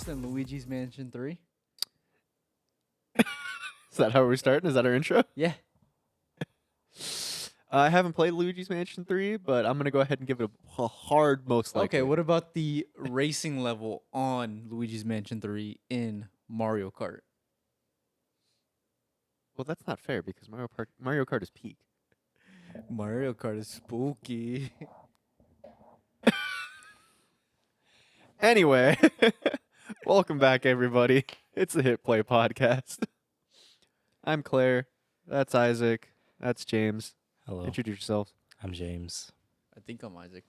than Luigi's Mansion 3? Is that how we're starting? Is that our intro? Yeah. I haven't played Luigi's Mansion 3, but I'm going to go ahead and give it a hard most likely. Okay, what about the racing level on Luigi's Mansion 3 in Mario Kart? Well, that's not fair because Mario Kart is peak. Mario Kart is spooky. Anyway, welcome back, everybody. It's the Hit Play Podcast. I'm Claire. That's Isaac. That's James. Hello, Introduce yourselves. I'm James. I think I'm Isaac.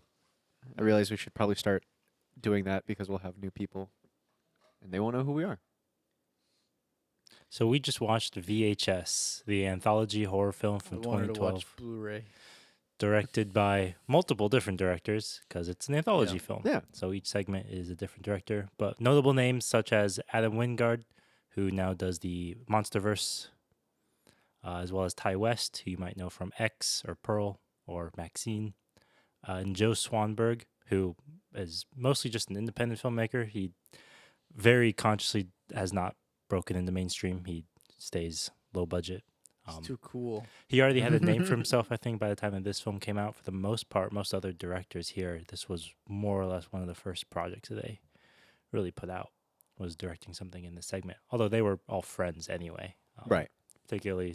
I realize we should probably start doing that because we'll have new people, and they won't know who we are. So we just watched VHS, the anthology horror film from I wanted to 2012, watch Blu-ray. directed by multiple different directors because it's an anthology Yeah. film. Yeah. So each segment is a different director, but notable names such as Adam Wingard, who now does the MonsterVerse, as well as Ty West, who you might know from X or Pearl or Maxine, and Joe Swanberg, who is mostly just an independent filmmaker. He very consciously has not broken into mainstream. He stays low budget. It's too cool. He already had a name for himself, I think, by the time that this film came out. For the most part, most other directors here, this was more or less one of the first projects that they really put out, was directing something in this segment. Although they were all friends anyway. Right. Particularly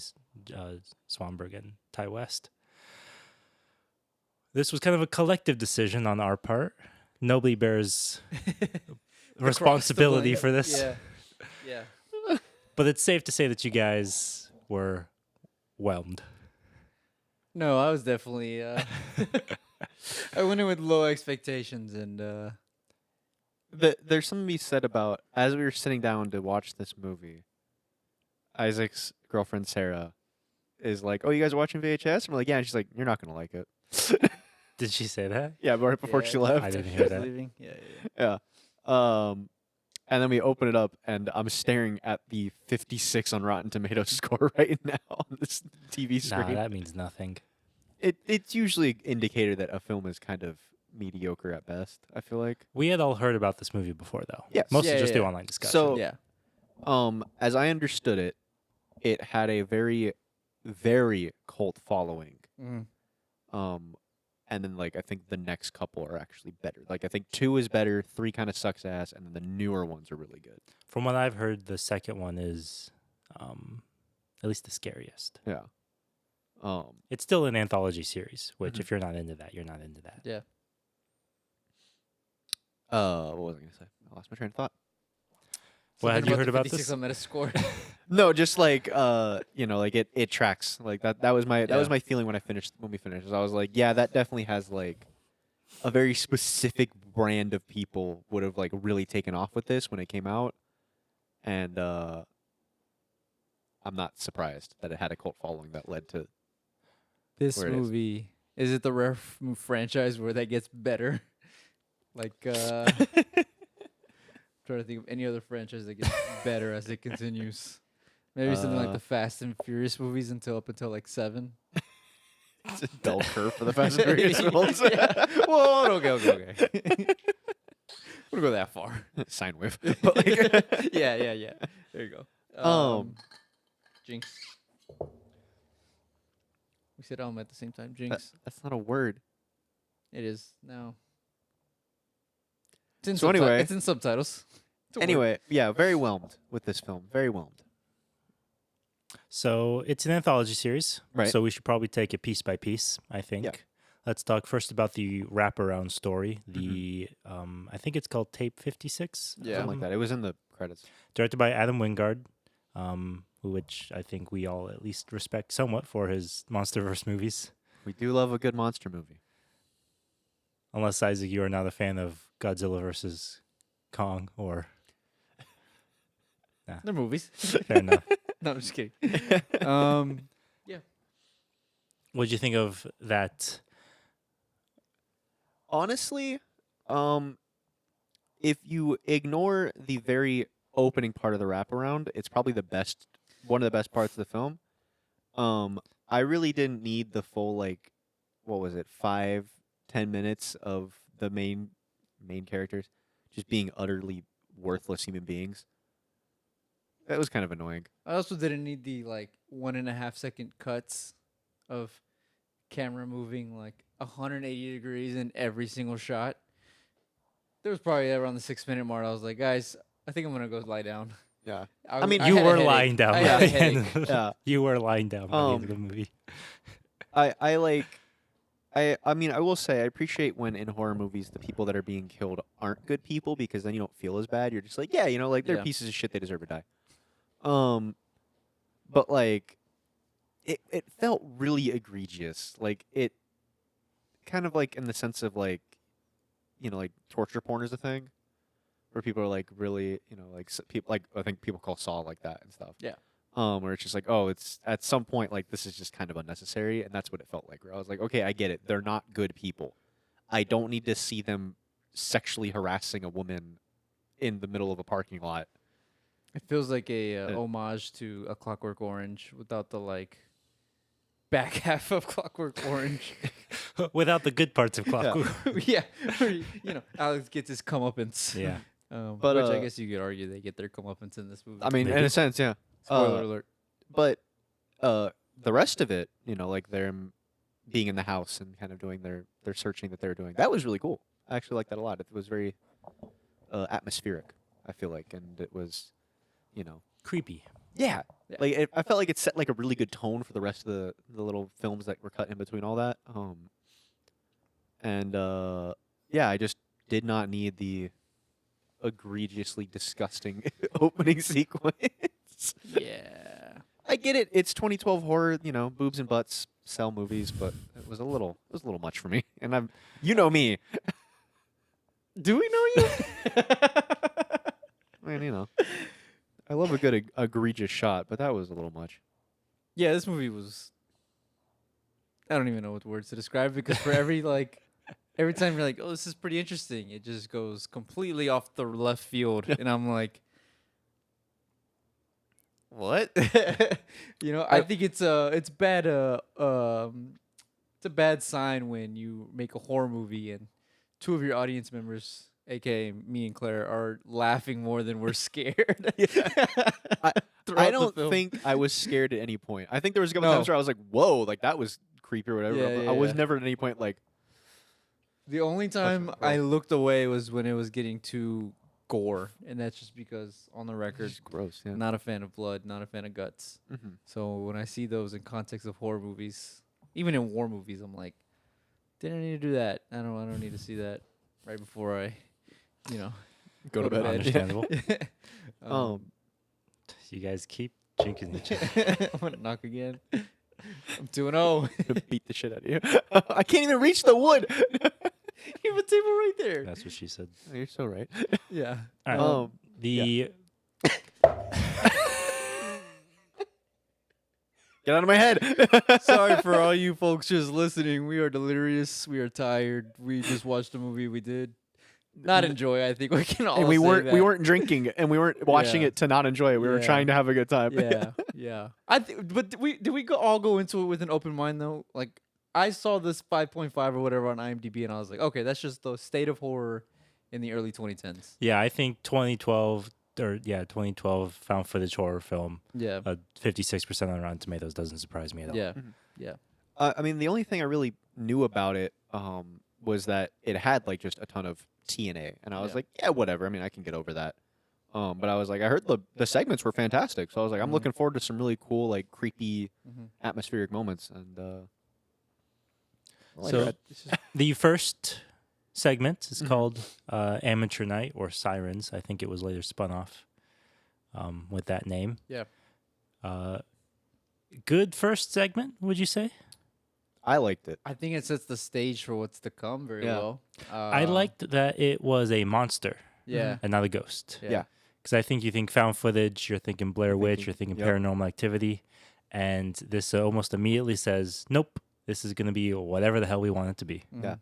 Swanberg and Ty West. This was kind of a collective decision on our part. Nobody bears responsibility for this. Yeah. Yeah. But it's safe to say that you guys were whelmed. No, I was definitely I went in with low expectations and There's something to be said about, as we were sitting down to watch this movie, Isaac's girlfriend, Sarah, is like, "Oh, you guys are watching VHS?" And we're like, "Yeah." And she's like, "You're not going to like it." Did she say that? Yeah, but right before Yeah, she left. I didn't she hear was that. leaving. Yeah. Yeah. And then we open it up, and I'm staring at the 56 on Rotten Tomatoes score right now on this TV Nah, screen. that means nothing. It's usually an indicator that a film is kind of mediocre at best, I feel like. We had all heard about this movie before, though. Yes. Mostly Yeah, just yeah. through online discussion. So- Yeah. As I understood it, it had a very, very cult following. Mm. And then, like, I think the next couple are actually better. Like, I think 2 is better, 3 kind of sucks ass, and then the newer ones are really good. From what I've heard, the second one is at least the scariest. Yeah. It's still an anthology series, which Mhm. if you're not into that, you're not into that. Yeah. What was I going to say? I lost my train of thought. Well, had Something you heard the about 56 this? on Metascore. No, just like like it tracks. Like that was my Yeah. feeling when we finished. I was like, yeah, that definitely has like a very specific brand of people would have like really taken off with this when it came out. And I'm not surprised that it had a cult following that led to This Where it is. movie is it the rare franchise where that gets better? Like trying to think of any other franchise that gets better as it continues. Maybe something like the Fast and Furious movies up until like 7. it's a bell curve for the Fast and Furious films. Yeah. Whoa, okay. I'm gonna go that far. Sine wave. But like, yeah. There you go. Jinx. We said at the same time. Jinx. that's not a word. It is now. It's in So anyway- it's in subtitles. It's a word. Anyway, yeah, very whelmed with this film. Very whelmed. So it's an anthology series. Right. So we should probably take it piece by piece, I think. Yeah. Let's talk first about the wraparound story. The I think it's called Tape 56. Yeah. Something like that. It was in the credits. Directed by Adam Wingard, which I think we all at least respect somewhat for his MonsterVerse movies. We do love a good monster movie. Unless, Isaac, you are not a fan of Godzilla versus Kong or... They're movies. Fair enough. No, I'm just kidding. What did you think of that? Honestly, if you ignore the very opening part of the wraparound, it's probably one of the best parts of the film. I really didn't need the full, like, what was it, 5-10 minutes of the main characters just being utterly worthless human beings. That was kind of annoying. I also didn't need the like 1.5 second cuts of camera moving like 180 degrees in every single shot. There was probably around the 6 minute mark. I was like, guys, I think I'm gonna go lie down. Yeah. I mean, You had a were headache. lying down. I by had a the end. headache. Yeah. You were lying down by the end of the movie. I like. I mean, I will say I appreciate when in horror movies the people that are being killed aren't good people, because then you don't feel as bad. You're just like, yeah, like they're Yeah. pieces of shit. They deserve to die. But like, it felt really egregious. Like it, kind of like in the sense of like, like torture porn is a thing, where people are like really, like people like I think people call Saw like that and stuff. Yeah. Where it's just like, oh, it's at some point like this is just kind of unnecessary, and that's what it felt like. Where I was like, okay, I get it. They're not good people. I don't need to see them sexually harassing a woman in the middle of a parking lot. It feels like a homage to A Clockwork Orange without the like back half of Clockwork Orange. Without the good parts of Clockwork. Yeah, where, Alex gets his comeuppance. Yeah. But, Which I guess you could argue they get their comeuppance in this movie. I mean, They in do. a sense, yeah. Spoiler alert. But the rest of it, like them being in the house and kind of doing their searching that they were doing, that was really cool. I actually liked that a lot. It was very atmospheric, I feel like, and it was, Creepy. yeah. Yeah. Like I felt like it set like a really good tone for the rest of the little films that were cut in between all that. And yeah, I just did not need the egregiously disgusting opening sequence. Yeah. I get it. It's 2012 horror, boobs and butts sell movies, but it was a little much for me. And I'm, me. Do we know you? Man, I love a good egregious shot, but that was a little much. Yeah, this movie was. I don't even know what words to describe, because for every every time you're like, oh, this is pretty interesting, it just goes completely off the left field, and I'm like, what? I think it's bad. It's a bad sign when you make a horror movie and two of your audience members, aka me and Claire, are laughing more than we're scared. I throughout the don't film. think I was scared at any point. I think there was a couple No. times where I was like, whoa, like that was creepy or whatever. Yeah, but yeah, I was yeah. never at any point like, The only time bro. I looked away was when it was getting too gore, and that's just because, on the record, this is gross. Yeah. not a fan of blood, not a fan of guts. Mhm. So when I see those in context of horror movies, even in war movies, I'm like, didn't need to do that. I don't need to see that right before I, Go to bed. Understandable. um, You guys keep jinxing each other. I'm gonna knock again. I'm 2-0. Gonna beat the shit out of you. I can't even reach the wood. You have a table right there. That's what she said. You're so right. Yeah. All right. Um, The Get out of my head. Sorry for all you folks just listening. We are delirious. We are tired. We just watched a movie we did not enjoy. I think we can all And we say weren't that. we weren't drinking, and we weren't watching Yeah. it to not enjoy it. We were Yeah. trying to have a good time. Yeah, yeah. But did we all go into it with an open mind though? Like, I saw this 5.5 or whatever on IMDb, and I was like, okay, that's just the state of horror in the early 2010s. yeah, I think 2012 found footage horror film. Yeah, 56% on Rotten Tomatoes doesn't surprise me at all. yeah, Mhm. yeah. I mean, the only thing I really knew about it was that it had like just a ton of TNA, and I was Yeah. like, yeah, whatever. I mean, I can get over that. But I was like, I heard the segments were fantastic, so I was like, I'm Mhm. looking forward to some really cool, like creepy, Mhm. atmospheric moments. And well, I So- read- The first segment is Mhm. called Amateur Night or Sirens. I think it was later spun off with that name. Yeah. Good first segment, would you say? I liked it. I think it sets the stage for what's to come very Yeah. well. I liked that it was a monster Yeah, and not a ghost. Yeah. Because I think you think found footage, you're thinking Blair Witch, you're thinking yep. Paranormal Activity, and this almost immediately says, nope, this is going to be whatever the hell we want it to be. Mhm. Yeah.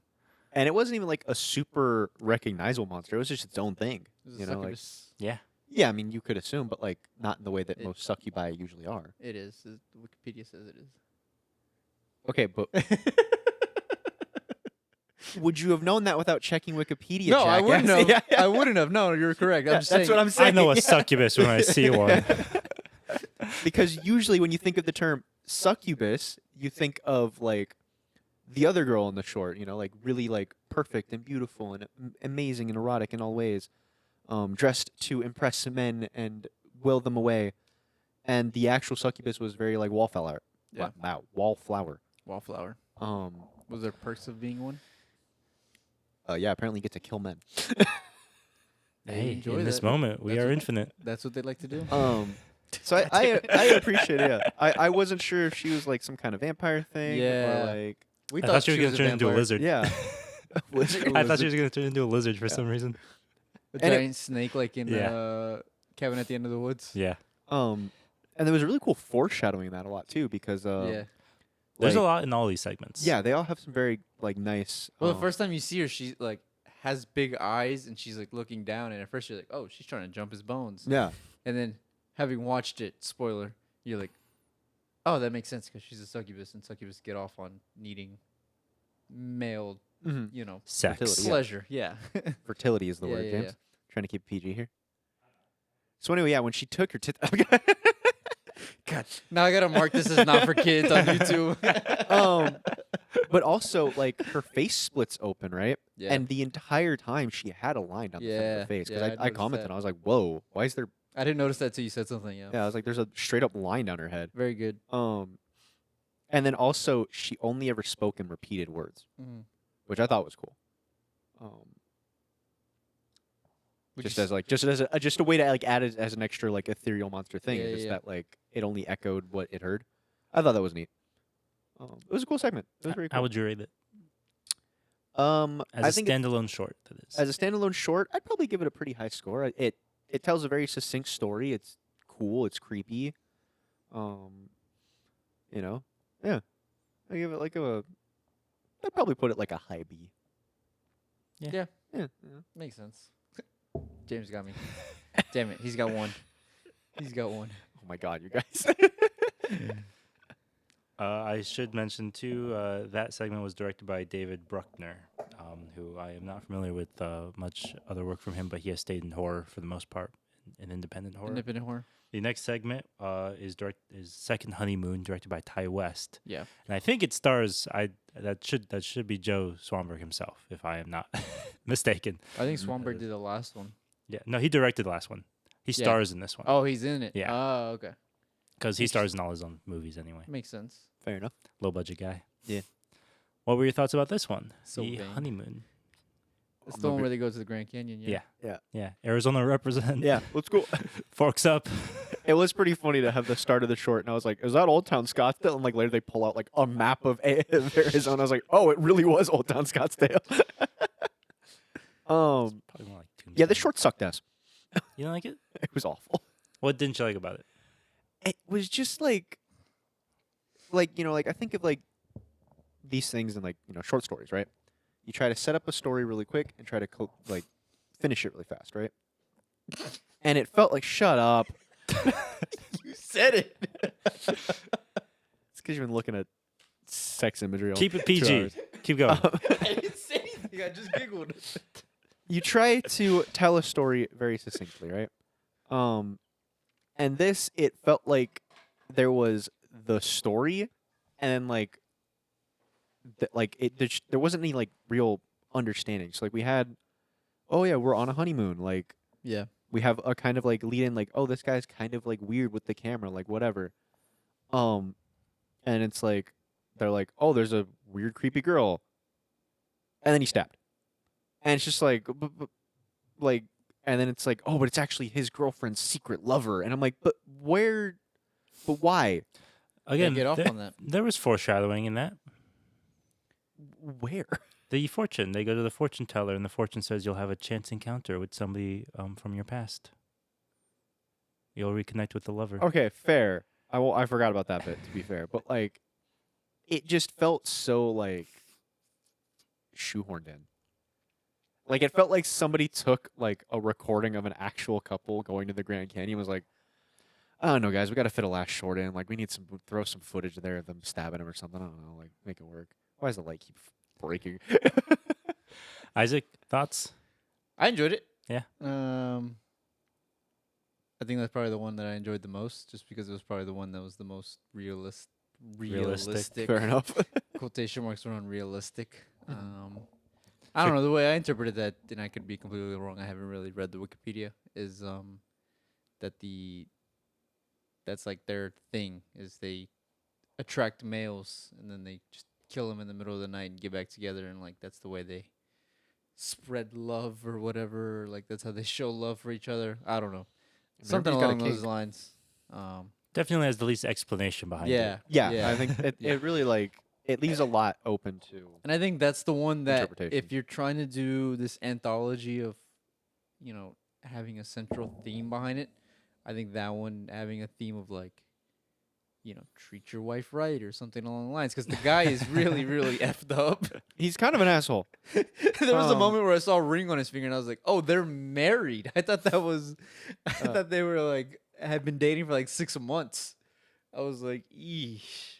And it wasn't even like a super recognizable monster. It was just its own thing. It was a You know, like succubus. Yeah. yeah, I mean, you could assume, but like not in the way that It- most succubi usually are. It is. Wikipedia says it is. Okay, but Would you have known that without checking Wikipedia? No, I jackass? wouldn't have. Yeah, yeah. I wouldn't have. No, you're correct. I'm just saying. That's what I'm saying. I know a yeah. succubus when I see one. Because usually when you think of the term succubus, you think of like the other girl in the short, you know, like really like perfect and beautiful and amazing and erotic in all ways, dressed to impress men and will them away. And the actual succubus was very like wallflower. Yeah. Wow, wallflower. Wallflower. Um, Was there perks of being one? yeah, apparently you get to kill men. Hey, enjoy in this that. moment, we That's are what- infinite. That's what they like to do. So I appreciate it. Yeah, I wasn't sure if she was like some kind of vampire thing Yeah. or like We I thought she was going was to turn into a vampire. lizard. yeah. I thought she was going to turn into a lizard for some reason. A And it- giant snake, like in Cabin at the End of the Woods. Yeah. And there was really cool foreshadowing in that a lot too because Yeah. There's like, a lot in all these segments. Yeah, they all have some very like nice. Well, the first time you see her, she like has big eyes and she's like looking down, and at first you're like, oh, she's trying to jump his bones. Yeah. And then having watched it, spoiler, you're like, oh, that makes sense because she's a succubus, and succubus get off on needing male, Mm-hmm. you know, Sex. Fertility, yeah. pleasure. Yeah. Fertility is the Yeah, word, yeah, James. yeah. Trying to keep it PG here. So anyway, yeah, when she took her God, now I gotta mark this as not for kids on YouTube. but also like her face splits open, right? Yeah. And the entire time she had a line down the center of Yeah, her face because yeah, I I noticed commented that. and I was like, "Whoa, why is there?" I didn't notice that till you said something. Yeah. Yeah, I was like, "There's a straight up line down her head." Very good. And then also she only ever spoke in repeated words, Mhm. which I thought was cool. Would Just you as like just a way to like add it as an extra like ethereal monster thing, Yeah, just yeah. that like it only echoed what it heard. I thought that was neat. It was a cool segment. It was very cool. How would you rate it? I As a think standalone short, that is. as a standalone short, I'd probably give it a pretty high score. It tells a very succinct story. It's cool. It's creepy. You know, yeah. I give it like I'd probably put it like a high B. Yeah. Yeah. Makes sense. James got me. Damn it, he's got one. He's got one. Oh my God, you guys. I should mention too, that segment was directed by David Bruckner, who I am not familiar with much other work from him, but he has stayed in horror for the most part, in independent horror. Independent horror. The next segment is Second Honeymoon, directed by Ty West, Yeah. and I think it stars that should be Joe Swanberg himself, if I am not mistaken. I think Swanberg did the last one. Yeah, no, he directed the last one. He Yeah. stars in this one Oh, he's in it. Yeah. Oh, okay. because he stars in all his own movies anyway. Makes sense. Fair enough. Low budget guy. Yeah. What were your thoughts about this one? So The vain. Honeymoon. It's I'm the a one bit- where they go to the Grand Canyon. Yeah. Yeah. Arizona represent. Yeah, let's go. Forks up. It was pretty funny to have the start of the short, and I was like, "Is that Old Town Scottsdale?" And like later they pull out like a map of Arizona. I was like, "Oh, it really was Old Town Scottsdale." Probably more like Tombstone. Yeah, the short sucked ass. You don't like it? It was awful. What didn't you like about it? It was just like you know, like I think of like these things in like you know short stories, right? You try to set up a story really quick and try to like finish it really fast, right? And it felt like shut up. You said it. It's because you've been looking at sex imagery. All Keep it 2 PG. hours. Keep going. I didn't say anything. I just giggled. You try to tell a story very succinctly, right? And this, it felt like there was the story, and then like, there wasn't any like real understanding. So like we had, oh yeah, we're on a honeymoon. Like Yeah. we have a kind of like lead in, like, oh, this guy's kind of like weird with the camera, like whatever. And it's like they're like, oh, there's a weird creepy girl, and then he's stabbed, and it's just like, like. And then it's like, oh, but it's actually his girlfriend's secret lover. And I'm like, but where? But why? Again, get off there, on that. there was foreshadowing in that. Where? The fortune. They go to the fortune teller, and the fortune says you'll have a chance encounter with somebody from your past. You'll reconnect with the lover. Okay, fair. I forgot about that bit, to be fair. But, like, it just felt so, like, shoehorned in. Like, it felt like somebody took, like, a recording of an actual couple going to the Grand Canyon and was like, I don't know, guys, we got to fit a last short in. Like, we need throw some footage there of them stabbing him or something. I don't know, like, make it work. Why does the light keep breaking? Isaac, thoughts? I enjoyed it. Yeah. I think that's probably the one that I enjoyed the most, just because it was probably the one that was the most Realistic. realistic. Fair enough. Quotation marks around realistic. Mm-hmm. I don't know, the way I interpreted that, and I could be completely wrong. I haven't really read the Wikipedia. Is that that's like their thing, is they attract males and then they just kill them in the middle of the night and get back together, and like that's the way they spread love or whatever. Like that's how they show love for each other. I don't know, something Everybody's got a along those kink. lines. Definitely has the least explanation behind Yeah, it. Yeah, I think Yeah. it really like it leaves a lot open to. And I think that's the one that Interpretation. if you're trying to do this anthology of, having a central theme behind it, I think that one having a theme of like, treat your wife right or something along the lines, because the guy is really, really effed up. He's kind of an asshole. There was a Um, moment where I saw a ring on his finger and I was like, oh, they're married. I thought that was, I thought they were like, had been dating for like 6 months. I was like, eesh.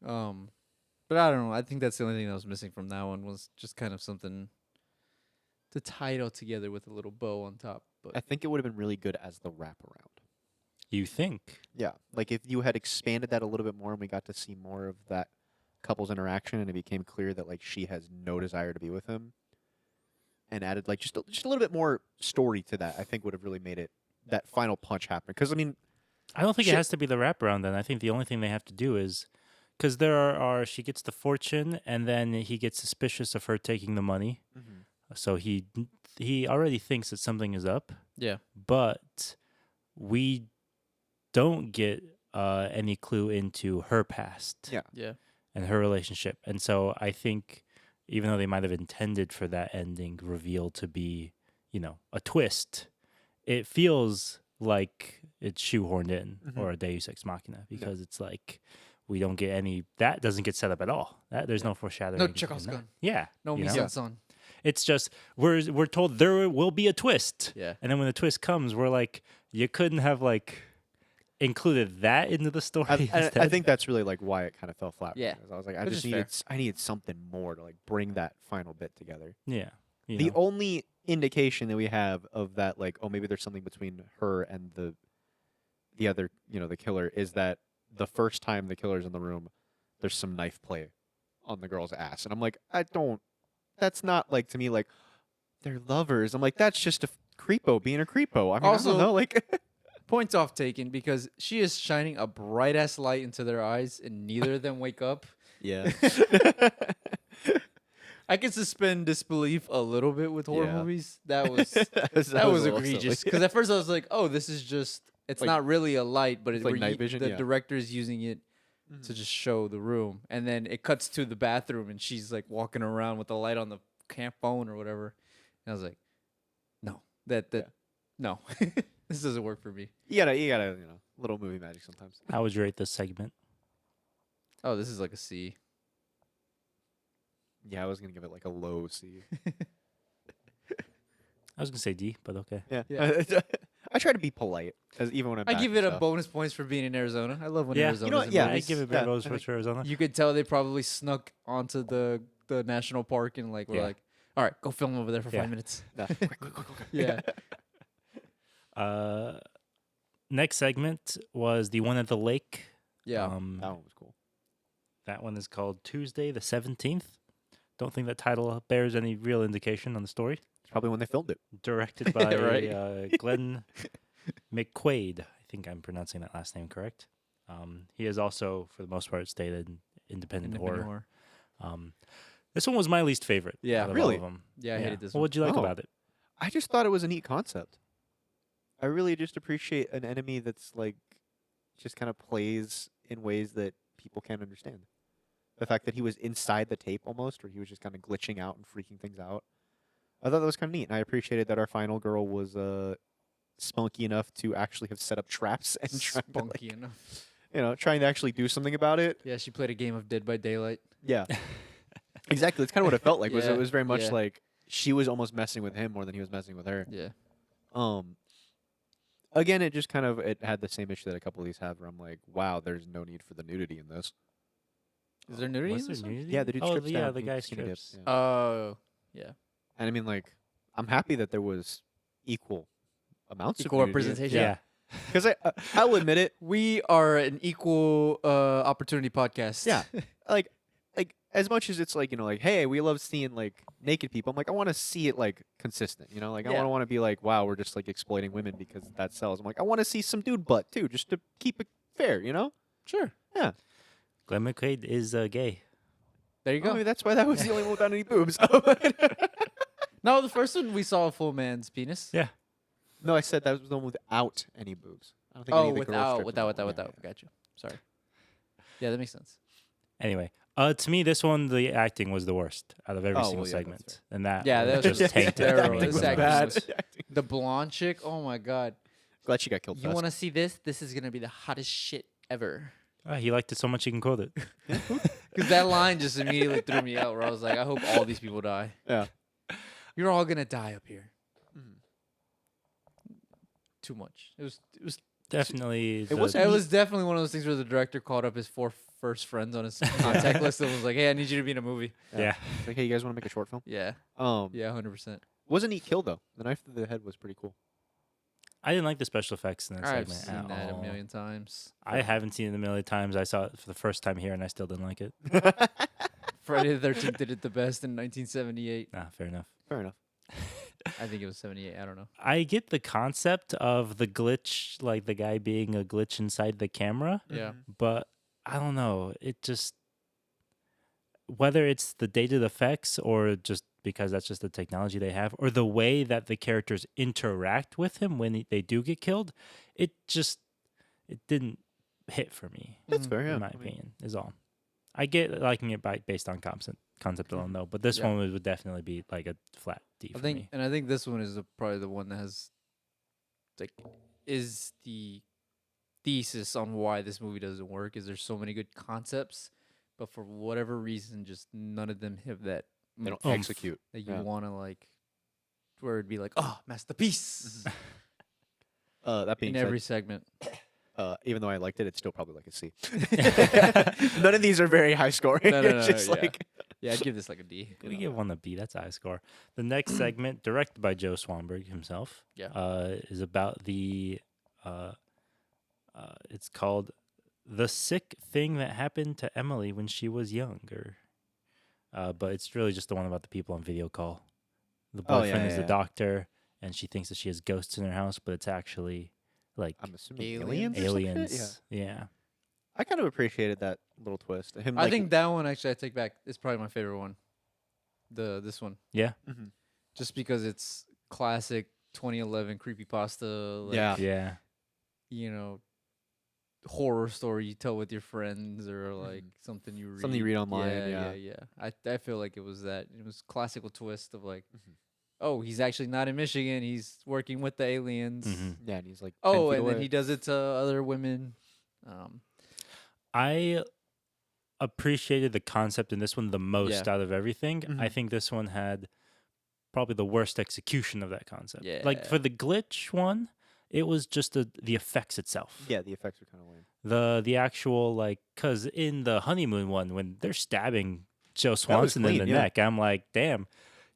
But I don't know. I think that's the only thing that was missing from that one, was just kind of something to tie it all together with a little bow on top. I But think it would have been really good as the wraparound. You think? Yeah, like if you had expanded that a little bit more and we got to see more of that couple's interaction, and it became clear that like she has no desire to be with him, and added like just a little bit more story to that, I think would have really made it that final punch happen. Because I mean, I don't think it Shit. has to be the wraparound then. I think the only thing they have to do is because there are she gets the fortune and then he gets suspicious of her taking the money. So he already thinks that something is up, yeah, but we don't get any clue into her past Yeah. yeah, and her relationship. And so I think even though they might have intended for that ending reveal to be, a twist, it feels like it's shoehorned in Mhm. or a Deus Ex Machina, because it's like we don't get any, that doesn't get set up at all. There's no foreshadowing. no in Chekhov's that. gun, Yeah. no you know? mise-en-scène. It's just we're told there will be a twist. Yeah, And then when the twist comes, we're like, you couldn't have like included that into the story. I instead? think that's really like why it kind of fell flat. for me, Yeah. 'cause I was like, Which is fair. I needed something more to like bring that final bit together. Yeah. The only indication that we have of that, like, oh, maybe there's something between her and the other, the killer, is that the first time the killer's in the room, there's some knife play on the girl's ass, and I'm like, that's not like, to me, like they're lovers. I'm like, that's just a creepo being a creepo. I mean, I Also- don't know, like. points off taken, because she is shining a bright ass light into their eyes and neither of them wake up. Yeah. I can suspend disbelief a little bit with horror Yeah. movies. That was that that was a little egregious, silly. because at first I was like, oh, this is just, it's Like- not really a light, but it's like night vision, the yeah. director is using it to just show the room, and then it cuts to the bathroom and she's like walking around with the light on the camp phone or whatever, and I was like, no, no, this doesn't work for me. You gotta, little movie magic sometimes. How would you rate this segment? Oh, this is like a C. Yeah, I was gonna give it like a low C. I was gonna say D, but okay. Yeah. Yeah. I try to be polite, as even when I'm. I give backing it a stuff. bonus points for being in Arizona. I love when Yeah. Arizona's You know what? in Yeah, I movies. give it Yeah, bare rose I for think- Arizona. You could tell they probably snuck onto the national park and like we're Yeah. like, all right, go film over there for Yeah. 5 minutes. Nah, quick. Yeah. Next segment was the one at the lake. Yeah. That one was cool. That one is called Tuesday the 17th. Don't think that title bears any real indication on the story. It's probably when they filmed it. Directed by Right. Glenn McQuaid. I think I'm pronouncing that last name correct. He has also, for the most part, stayed in independent horror. This one was my least favorite. Yeah. out of Really? all of them. Yeah, I hated this What one. would you like Oh. about it? I just thought it was a neat concept. I really just appreciate an enemy that's like, just kind of plays in ways that people can't understand. The fact that he was inside the tape almost, or he was just kind of glitching out and freaking things out. I thought that was kind of neat, and I appreciated that our final girl was spunky enough to actually have set up traps and Spunky enough. trying to actually do something about it. Yeah, she played a game of Dead by Daylight. Yeah, exactly. That's kind of what it felt like. Yeah, It was very much yeah. like she was almost messing with him more than he was messing with her. Yeah. Again, it just kind of it had the same issue that a couple of these have, where I'm like, wow, there's no need for the nudity in this. Is there nudity Was in there this one? nudity? Yeah, the dude oh, strips yeah, down. the He guy skinny dips, strips. yeah. Oh, yeah. And I mean, like, I'm happy that there was equal amounts Equal of nudity. representation. Yeah. Because I'll admit it. We are an equal opportunity podcast. Yeah. Like as much as it's like, like, hey, we love seeing like naked people. I'm like, I want to see it like consistent. Like, I Yeah. don't want to be like, wow, we're just like exploiting women because that sells. I'm like, I want to see some dude butt too, just to keep it fair. Sure. Yeah. Glenn McQuaid is gay. There you Oh, go. maybe that's why that was the only one without any boobs. No, the first one we saw a full man's penis. Yeah. No, I said that was the one without any boobs. I don't think any Oh, of the girls stripped without. them. Yeah. Got you. Sorry. Yeah, that makes sense. Anyway, to me, this one, the acting was the worst out of every Oh, single well, yeah, that's segment. And that Yeah, that was just tainted terrible. for me. This was acting bad. was- The blonde chick. Oh my god. Glad she got killed. You fast. want to see this? This is gonna be the hottest shit ever. He liked it so much he can quote it. Because that line just immediately threw me out. Where I was like, I hope all these people die. Yeah. You're all gonna die up here. Mhm. Too much. It was. Definitely. wasn't- It was definitely one of those things where the director called up his 4 first friends on his contact list and was like, "Hey, I need you to be in a movie." Yeah. Like, hey, you guys want to make a short film? Yeah. Yeah, 100%. wasn't he killed though? The knife to the head was pretty cool. I didn't like the special effects in that I've segment seen at that all. a million times. I haven't seen it a million times. I saw it for the first time here, and I still didn't like it. Friday the 13th did it the best in 1978. Fair enough. Fair enough. I think it was 78. I don't know. I get the concept of the glitch, like the guy being a glitch inside the camera, Yeah. but I don't know. It just, whether it's the dated effects or just because that's just the technology they have, or the way that the characters interact with him when they do get killed, it didn't hit for me. That's fair. Yeah. In my opinion, is all. I get liking it based on concept alone, though. But this Yeah. one would definitely be like a flat D for me. I think this one is probably the one that has, like, is the thesis on why this movie doesn't work. Is there's so many good concepts, but for whatever reason, just none of them have that They don't Oomph. execute. that you Yeah. want to like, where it'd be like, oh, masterpiece That being in said, every segment. even though I liked it, it's still probably like a C. None of these are very high scoring. No, no, It's no, just yeah. like Yeah, I'd give this like a D. We give one a B. That's a high score. The next segment, directed by Joe Swanberg himself, Yeah. is about the. It's called "The Sick Thing That Happened to Emily When She Was Younger," but it's really just the one about the people on video call. The Oh, boyfriend yeah, is the yeah. doctor, and she thinks that she has ghosts in her house, but it's actually like I'm assuming Aliens? aliens. Or some shit? aliens. Yeah. Yeah. I kind of appreciated that little twist. Him, I like, think that one actually I take back. It's probably my favorite one. This one, Yeah. Mhm. just because it's classic 2011 creepypasta. Like, Yeah. Yeah. you know, horror story you tell with your friends or like something you read. Something you read online, Yeah, yeah. I feel like it was that. It was classical twist of like, Mhm. oh, he's actually not in Michigan. He's working with the aliens. Mhm. Yeah, and he's like 10 Oh, feet and then away. he does it to other women. I appreciated the concept in this one the most Yeah. out of everything. I Mhm. think this one had probably the worst execution of that concept. Like Yeah. for the glitch one, it was just the effects itself. Yeah, the effects are kind of lame. The actual like, cause in the honeymoon one, when they're stabbing Joe was Swanson in clean, the yeah. neck, I'm like, damn,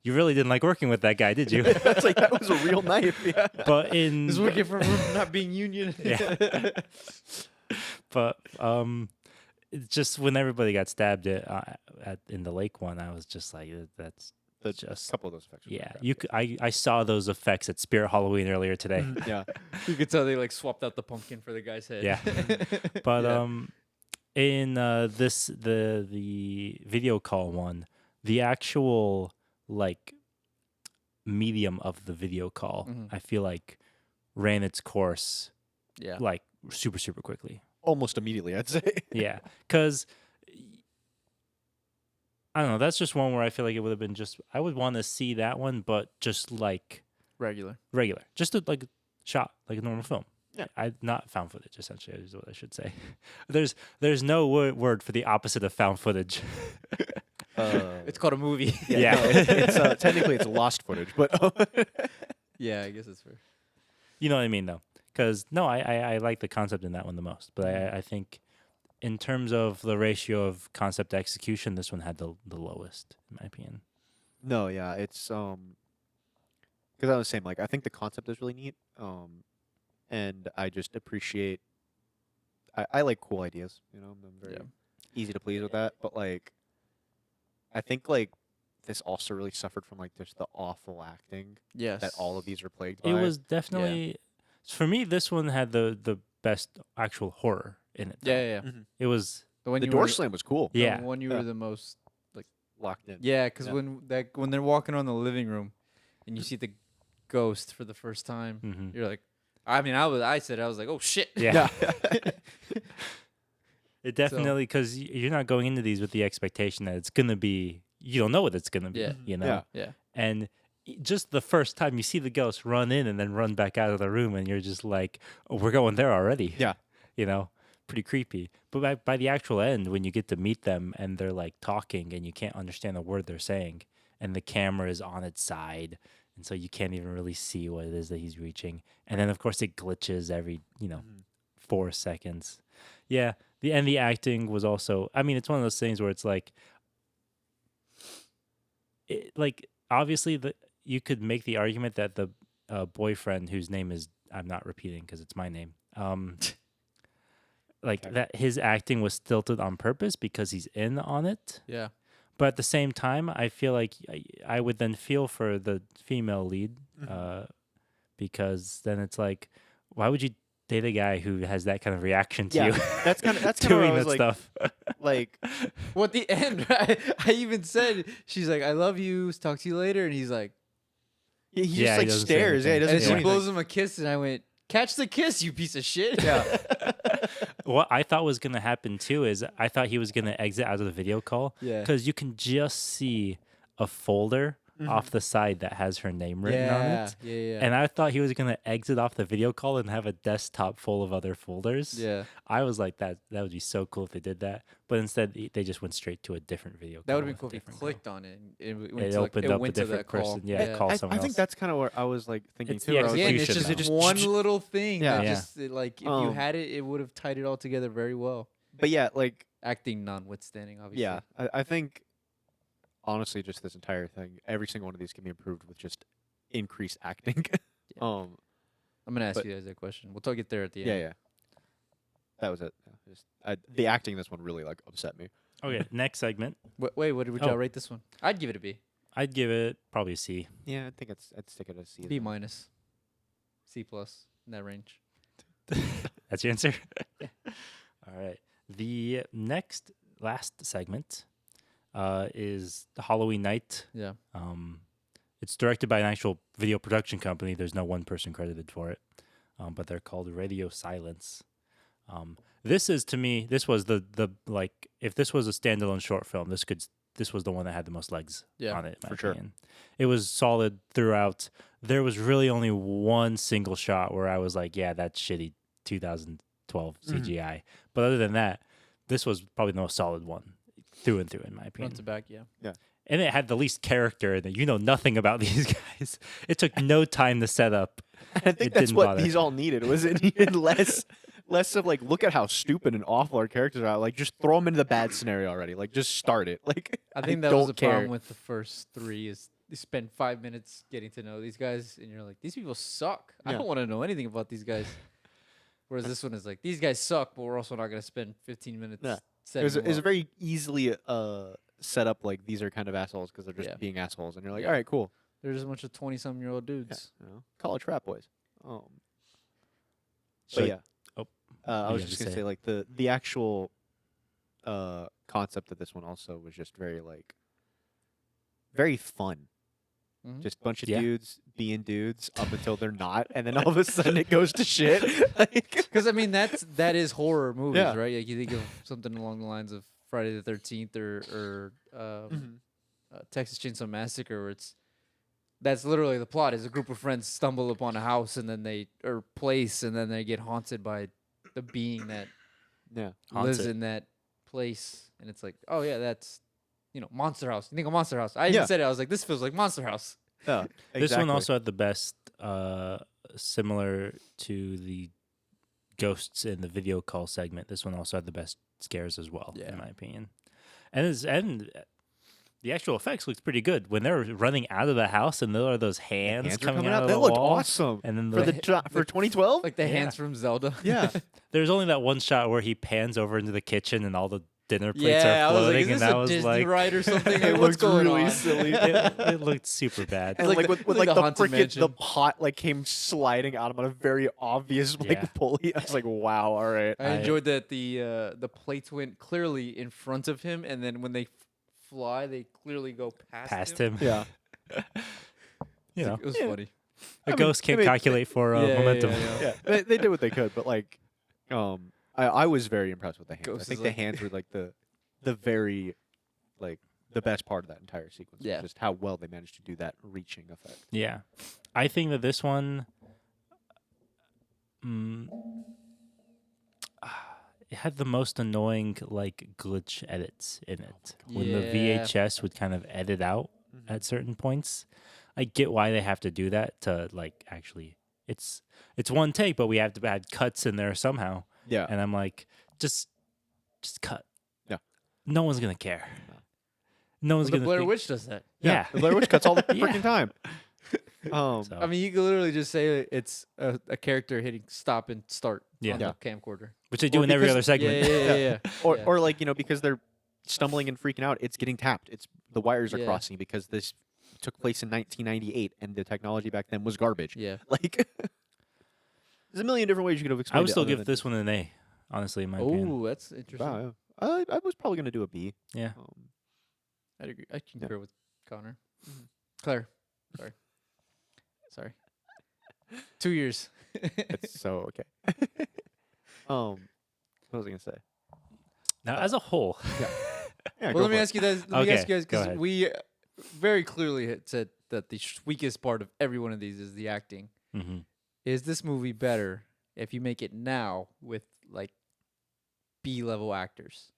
you really didn't like working with that guy, did you? It's like that was a real knife. Yeah. But in He's working for not being union. Yeah. but it's just when everybody got stabbed in the lake one, I was just like, that's A just couple of those effects. were yeah. crap. You I saw those effects at Spirit Halloween earlier today. Yeah. You could tell they like swapped out the pumpkin for the guy's head. Yeah. But Yeah. in the video call one, the actual like medium of the video call, Mhm. I feel like ran its course Yeah. like super quickly. Almost immediately, I'd say. Yeah, because I don't know. That's just one where I feel like it would have been just. I would want to see that one, but just like Regular. regular, just like shot like a normal film. Yeah. I not found footage. Essentially, is what I should say. There's no word for the opposite of found footage. It's called a movie. Yeah. no, it's technically it's lost footage, but Yeah, I guess it's fair. You know what I mean, though? Because no, I like the concept in that one the most, but I think in terms of the ratio of concept to execution, this one had the lowest, in my opinion. No, yeah, it's because I was saying like I think the concept is really neat. And I just appreciate. I like cool ideas. You know, I'm very Yeah. easy to please with that. But like, I think like this also really suffered from like just the awful acting Yes. that all of these are plagued It by. was definitely for me. This one had the best actual horror in it. Though. Yeah, yeah. Mhm. It was The one The you door were, slam was cool. the yeah. one you Yeah. were the most like. Locked in. Yeah, because Yeah. when they're walking around the living room, and you see the ghost for the first time, Mm-hmm. you're like, I mean, I said I was like, oh shit. Yeah. Yeah. It definitely because you're not going into these with the expectation that it's gonna be. You don't know what it's gonna be. Yeah. You know. Yeah. Yeah. And just the first time you see the ghost run in and then run back out of the room, and you're just like, oh, we're going there already. Yeah. You know, pretty creepy. But by the actual end, when you get to meet them and they're like talking and you can't understand a word they're saying, and the camera is on its side, and so you can't even really see what it is that he's reaching. And then, of course, it glitches every, Mhm. 4 seconds. Yeah. The acting was also, I mean, it's one of those things where it's like, obviously you could make the argument that the boyfriend whose name is I'm not repeating because it's my name. Okay. That his acting was stilted on purpose because he's in on it. Yeah. But at the same time, I feel like I would then feel for the female lead because then it's like, why would you date a guy who has that kind of reaction to Yeah, you? that's kind of where I doing was that like, stuff. like Well, at the end, I even said, she's like, I love you. Talk to you later. And he's like, he Yeah, just he like doesn't say stares. Yeah, he anything. doesn't and do she Yeah. anything. blows him a kiss. And I went, catch the kiss, you piece of shit. Yeah. What I thought was going to happen too is I thought he was going to exit out of the video call Yeah. because you can just see a folder off the side that has her name written on it. Yeah. Yeah. And I thought he was going to exit off the video call and have a desktop full of other folders. Yeah. I was like, that would be so cool if they did that. But instead, they just went straight to a different video call. That would have been with a cool if you different clicked girl. on it. And it It went to, like, opened it up a went to different that call. person. Yeah, call someone I think else. that's kind of where I was like thinking It's too. the Where I was Again, like, it's execution, just though. one little thing. Yeah. That Yeah. just like if you Um, had it, it would have tied it all together very well. but yeah, like Acting notwithstanding, obviously. yeah, I think honestly, just this entire thing, every single one of these can be improved with just increased acting. Yeah. um, I'm gonna ask but- you guys that question. We'll get there at the yeah, end. yeah, that was it. Yeah, just, the acting in this one really like upset me. Okay, next segment. Wait, what would Oh. y'all rate this one? I'd give it a B. I'd give it probably a C. Yeah, I think I'd stick it as C. as B well. minus, C plus in that range. That's your answer? All right. The last segment is the Halloween Night. Yeah. It's directed by an actual video production company. There's no one person credited for it, but they're called Radio Silence. This is, to me, this was the like, if this was a standalone short film, this was the one that had the most legs Yeah, on it. In my for sure. opinion. It was solid throughout. There was really only one single shot where I was like, yeah, that's shitty 2012 CGI. But other than that, this was probably the most solid one through and through, in my opinion. Front to back, yeah. And it had the least character in it. You know nothing about these guys. It took no time to set up. I think It that's didn't what bother. these all needed. Was it needed less of like, look at how stupid and awful our characters are. Like, just throw them into the bad scenario already. Like, just start it. Like, I think that was the don't care. problem with the first three is you spend 5 minutes getting to know these guys and you're like, these people suck. I Yeah. don't want to know anything about these guys. Whereas this one is like, these guys suck, but we're also not going to spend 15 minutes Yeah. setting It them was up. very easily set up like these are kind of assholes because they're just Yeah. being assholes, and you're like, Yeah. all right, cool. They're just a bunch of 20-some-year-old dudes. You know, college frat boys. So- But yeah, oh, I you was had just to gonna say. say like the actual concept of this one also was just very fun. Mhm. Just a bunch of Yeah. dudes being dudes up until they're not, and then all of a sudden it goes to shit. Like, Because I mean that is horror movies, Yeah. right? Like you think of something along the lines of Friday the 13th or Texas Chainsaw Massacre, where that's literally the plot: is a group of friends stumble upon a house and then they get haunted by the being that yeah, Haunts lives it. in that place, and it's like, oh yeah, that's Monster House. You think of Monster House? I even Yeah. said it. I was like, this feels like Monster House. yeah. This one exactly. also had the best, similar to the ghosts in the video call segment. This one also had the best scares as well, Yeah. in my opinion. And The actual effects looked pretty good when they're running out of the house and there are those hands Hands are coming coming out out. of That the looked wall. awesome. And then For the, for 2012. Like the Yeah. hands from Zelda. Yeah. there's only that one shot where he pans over into the kitchen and all the dinner plates Yeah, are I was like, floating, is this and that a was Disney like ride or something? It Like, what's looked going really on? silly. it looked super bad. And like like the- with like like the the Haunted freaking the Mansion. pot like came sliding out of him on a very obvious like Yeah. pulley. I was like, wow, all right. I enjoyed that the plates went clearly in front of him, and then when they fly, they clearly go Past him. him. Yeah. You know, It was Yeah. funny. a I mean, ghost can't I mean, calculate for yeah, momentum. yeah. Yeah. They did what they could, but like, I was very impressed with the hands. Ghost I is think like- the hands were like the very like the best part of that entire sequence. Yeah. Just how well they managed to do that reaching effect. Yeah. I think that this one it had the most annoying like glitch edits in it. When the Yeah. VHS would kind of edit out at certain points. I get why they have to do that to like actually it's one take, but we have to add cuts in there somehow. Yeah. And I'm like, just cut. Yeah. No one's gonna care. No one's The gonna Blair think- Witch does that. Yeah. The Blair Witch cuts all the Yeah. freaking time. So, I mean, you could literally just say it's a character hitting stop and start Yeah. on Yeah. the camcorder. which they do or in every because- other segment. Yeah. Or Yeah. or like, because they're stumbling and freaking out, it's getting tapped. It's the wires are Yeah. crossing because this took place in 1998 and the technology back then was garbage. Yeah. Like there's a million different ways you could have explained I would it still other give than this just- one an A, honestly, in my opinion. Oh, that's interesting. Wow, yeah. I was probably going to do a B. Yeah. I'd agree. I concur with Connor. Claire. Sorry. 2 years. It's so okay. What was I going to say? Now, as a whole, Yeah, Well, let me ask you guys. Let me ask Okay, you guys go because ahead. we very clearly had said that the weakest part of every one of these is the acting. Mhm. Is this movie better if you make it now with like B-level actors?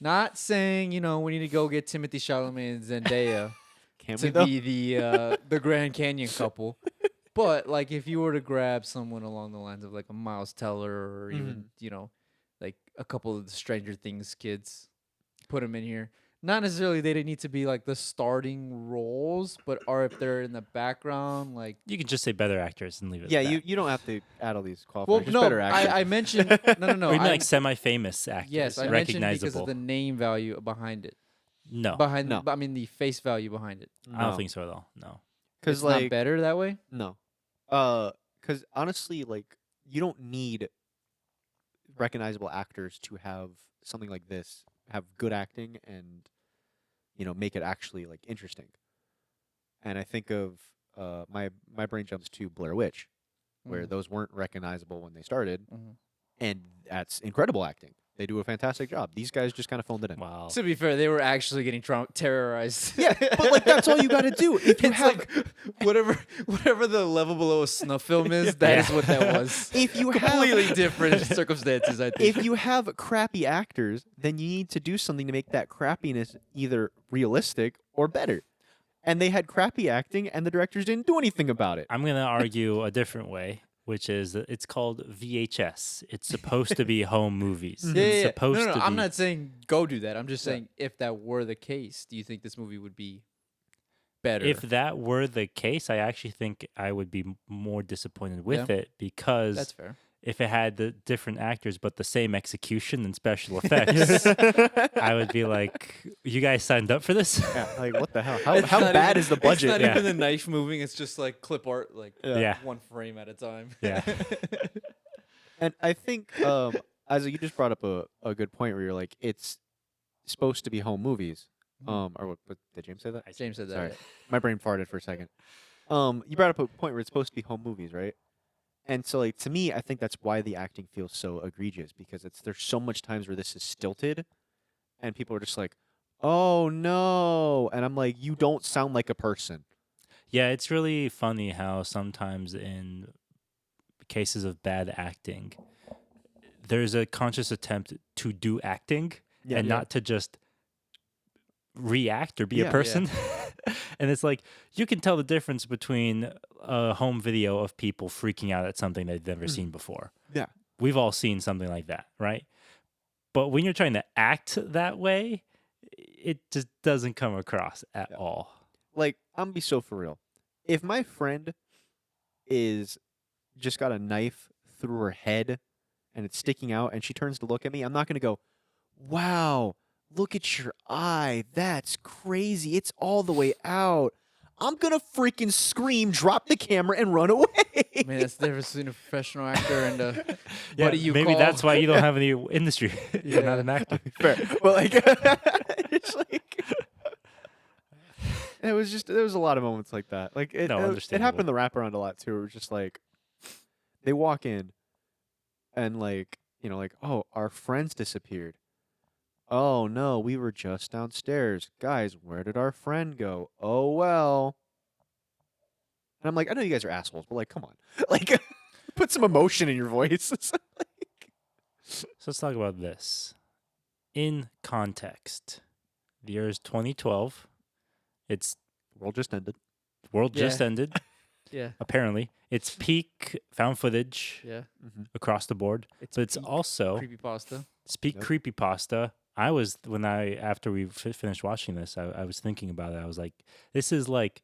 Not saying we need to go get Timothy Chalamet and Zendaya Can we to though? be the Grand Canyon couple, but like if you were to grab someone along the lines of like a Miles Teller or even like a couple of the Stranger Things kids, put them in here. Not necessarily they didn't need to be like the starting roles, but or if they're in the background, like. you can just say better actors and leave it. Yeah, at that. you don't have to add all these qualifiers. Well, Just no, better actors. I mentioned no. Or even I- like semi-famous actors, yes, I mentioned because recognizable. of the name value behind it. No, No. I mean the face value behind it. I don't think so at all. No. Because It's like not better that way. no, because honestly, like you don't need recognizable actors to have something like this have good acting and make it actually like interesting. And I think of my brain jumps to Blair Witch, where Mhm. those weren't recognizable when they started, Mhm. and that's incredible acting. They do a fantastic job. These guys just kind of phoned it in. Wow. To be fair, they were actually getting terrorized. Yeah, but like that's all you got to do. If you It's have like whatever the level below a snuff film is, that is Yeah. what that was. if you have Completely different circumstances, I think. if you have crappy actors, then you need to do something to make that crappiness either realistic or better. And they had crappy acting, and the directors didn't do anything about it. I'm gonna argue a different way, which is that it's called VHS. It's supposed to be home movies. yeah, It's yeah. supposed No, to I'm be. not saying go do that. I'm just Yeah. saying if that were the case, do you think this movie would be better? If that were the case, I actually think I would be more disappointed with it because That's fair. if it had the different actors but the same execution and special effects, I would be like, "You guys signed up for this?" Yeah, like what the hell? How It's not bad even- is the It's budget? not Yeah. even the knife moving. It's just like clip art, like Yeah. one frame at a time. Yeah. And I think, as you just brought up a good point where you're like, it's supposed to be home movies. Or what did James say that? James said that. Sorry. right. My brain farted for a second. You brought up a point where it's supposed to be home movies, right? And so, like to me, I think that's why the acting feels so egregious because there's so much times where this is stilted, and people are just like, "Oh no," and I'm like, "You don't sound like a person." Yeah, it's really funny how sometimes in cases of bad acting, there's a conscious attempt to do acting and not to just react or be Yeah, a yeah. person. And it's like you can tell the difference between a home video of people freaking out at something they've never seen before. Yeah. We've all seen something like that, right? But when you're trying to act that way, it just doesn't come across at Yeah. all. Like, I'm gonna be so for real. If my friend is just got a knife through her head and it's sticking out and she turns to look at me, I'm not gonna go, wow, look at your eye. That's crazy. It's all the way out. I'm gonna freaking scream, drop the camera, and run away. I mean, that's the difference between a professional actor and a Yeah, buddy you maybe call. that's why you don't have any industry. You're not an actor. Fair. But like it's like it was just there was a lot of moments like that. Like No, it understandable. happened in the wraparound a lot too. It was just like they walk in and like, like, oh, our friends disappeared. Oh no, we were just downstairs. Guys, where did our friend go? Oh well. And I'm like, I know you guys are assholes, but like, come on. Like put some emotion in your voice. So let's talk about this. In context, the year is 2012. It's World just ended. world just Yeah. ended. Yeah, Apparently, it's peak found footage yeah. across the board. It's But it's peak also creepypasta. peak Yep. creepypasta. After we finished watching this, I was thinking about it. I was like, this is like